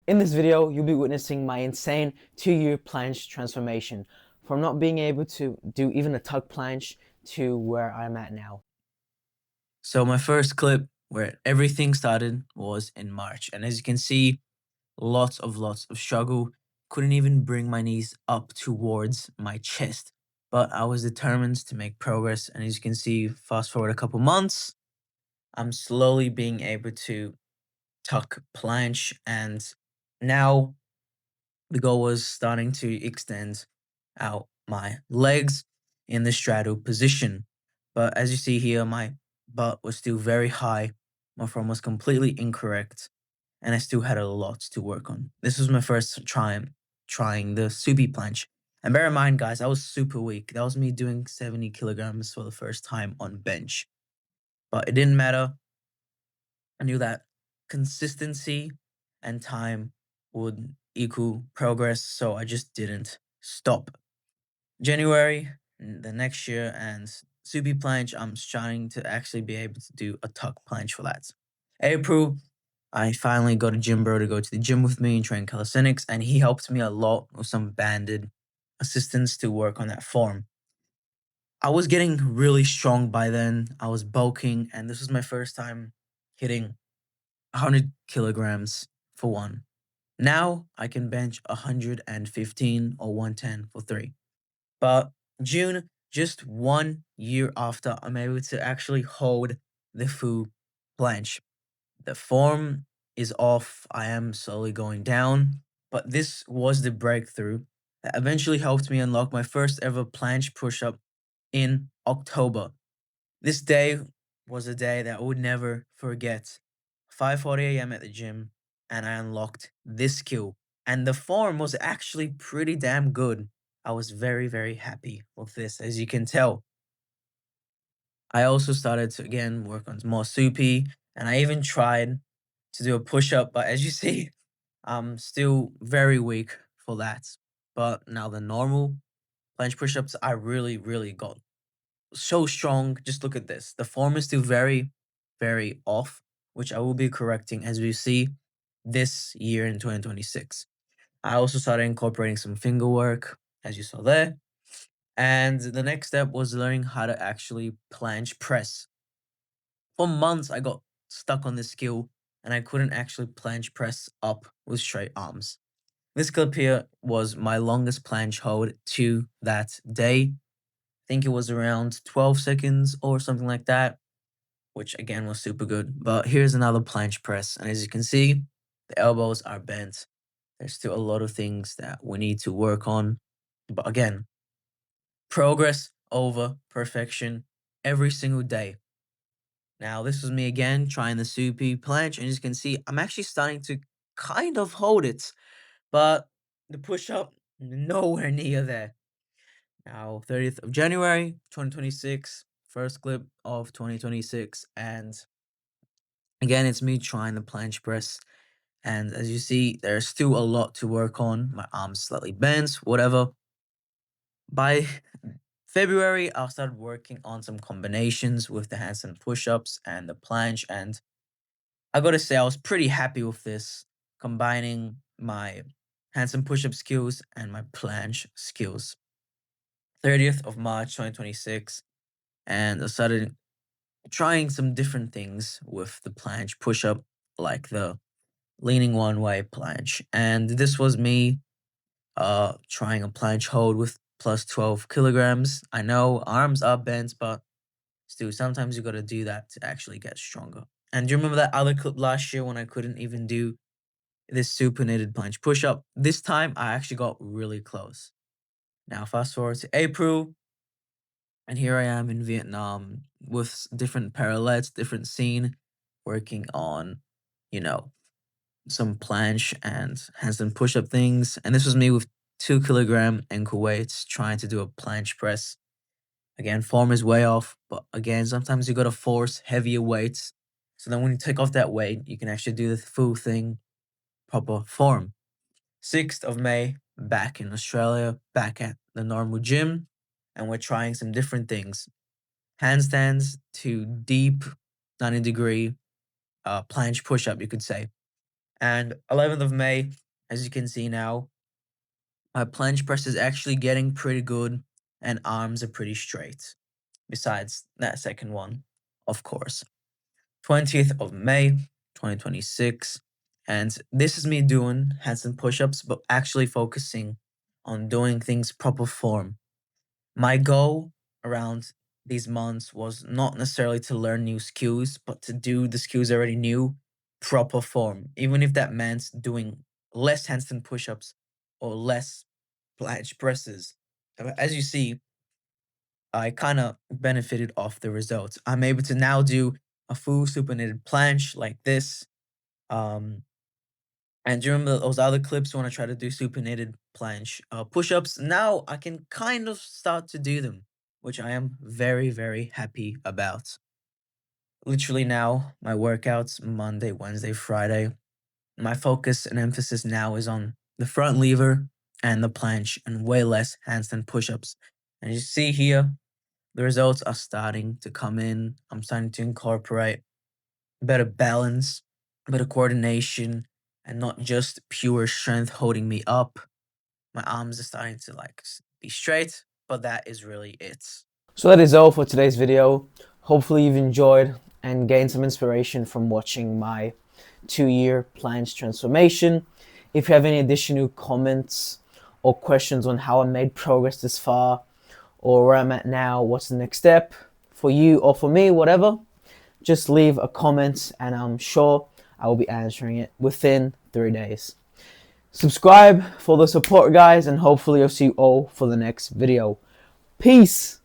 In this video, you'll be witnessing my insane 2-year planche transformation from not being able to do even a tug planche to where I'm at now. So my first clip where everything started was in March. And as you can see, lots of struggle. Couldn't even bring my knees up towards my chest. But I was determined to make progress. And as you can see, fast forward a couple months, I'm slowly being able to tuck planche. And now the goal was starting to extend out my legs in the straddle position. But as you see here, my butt was still very high. My form was completely incorrect, and I still had a lot to work on. This was my first trying the Subi planche. And bear in mind, guys, I was super weak. That was me doing 70 kilograms for the first time on bench. But it didn't matter. I knew that consistency and time would equal progress, so I just didn't stop. January, the next year, and Subi planche, I'm trying to actually be able to do a tuck planche for that. April, I finally got a gym bro to go to the gym with me and train calisthenics, and he helped me a lot with some banded assistance to work on that form. I was getting really strong by then. I was bulking, and this was my first time hitting 100 kilograms for one. Now I can bench 115 or 110 for three. But June, just 1 year after, I'm able to actually hold the full planche. The form is off. I am slowly going down. But this was the breakthrough that eventually helped me unlock my first ever planche push up in October. This day was a day that I would never forget. 5:40 a.m. at the gym, and I unlocked this skill. And the form was actually pretty damn good. I was very happy with this, as you can tell. I also started to again work on more soupy, and I even tried to do a push up, but as you see, I'm still very weak for that. But now the normal planche push ups, I really got so strong. Just look at this. The form is still very off, which I will be correcting as we see this year in 2026. I also started incorporating some finger work, as you saw there. And the next step was learning how to actually planche press. For months, I got stuck on this skill and I couldn't actually planche press up with straight arms. This clip here was my longest planche hold to that day. I think it was around 12 seconds or something like that, which again was super good. But here's another planche press. And as you can see, the elbows are bent. There's still a lot of things that we need to work on. But again, progress over perfection every single day. Now, this was me again trying the soupy planche. And as you can see, I'm actually starting to kind of hold it. But the push up, nowhere near there. Now, 30th of January, 2026, first clip of 2026. And again, it's me trying the planche press. And as you see, there's still a lot to work on. My arms slightly bent, whatever. By February, I started working on some combinations with the handstand push-ups and the planche. And I gotta say, I was pretty happy with this, combining my handstand push-up skills and my planche skills. 30th of March, 2026. And I started trying some different things with the planche push-up, like the leaning one way planche. And this was me trying a planche hold with plus 12 kilograms. I know arms are bent, but still sometimes you got to do that to actually get stronger. And do you remember that other clip last year when I couldn't even do this supinated planche push up? This time I actually got really close. Now fast forward to April, and here I am in Vietnam with different parallettes, different scene, working on, you know, some planche and handstand push-up things. And this was me with 2 kilogram ankle weights trying to do a planche press. Again, form is way off, but again, sometimes you gotta force heavier weights. So then when you take off that weight, you can actually do the full thing, proper form. 6th of May, back in Australia, back at the normal gym, and we're trying some different things. Handstands to deep 90-degree planche push-up, you could say. And 11th of May, as you can see now, my planche press is actually getting pretty good and arms are pretty straight. Besides that second one, of course. 20th of May, 2026. And this is me doing handstand push-ups, but actually focusing on doing things proper form. My goal around these months was not necessarily to learn new skills, but to do the skills I already knew proper form, even if that meant doing less handstand push-ups or less planche presses. As you see, I kind of benefited off the results. I'm able to now do a full supinated planche like this. Um, and do you remember those other clips when I try to do supinated planche push-ups? Now I can kind of start to do them, which I am very, very happy about. Literally now, my workouts Monday, Wednesday, Friday. My focus and emphasis now is on the front lever and the planche and way less handstand push-ups. And you see here, the results are starting to come in. I'm starting to incorporate better balance, better coordination, and not just pure strength holding me up. My arms are starting to be straight, but that is really it. So that is all for today's video. Hopefully you've enjoyed and gained some inspiration from watching my 2-year planche transformation. If you have any additional comments or questions on how I made progress this far, or where I'm at now, what's the next step for you or for me, whatever, just leave a comment and I'm sure I will be answering it within 3 days. Subscribe for the support, guys, and hopefully I'll see you all for the next video. Peace!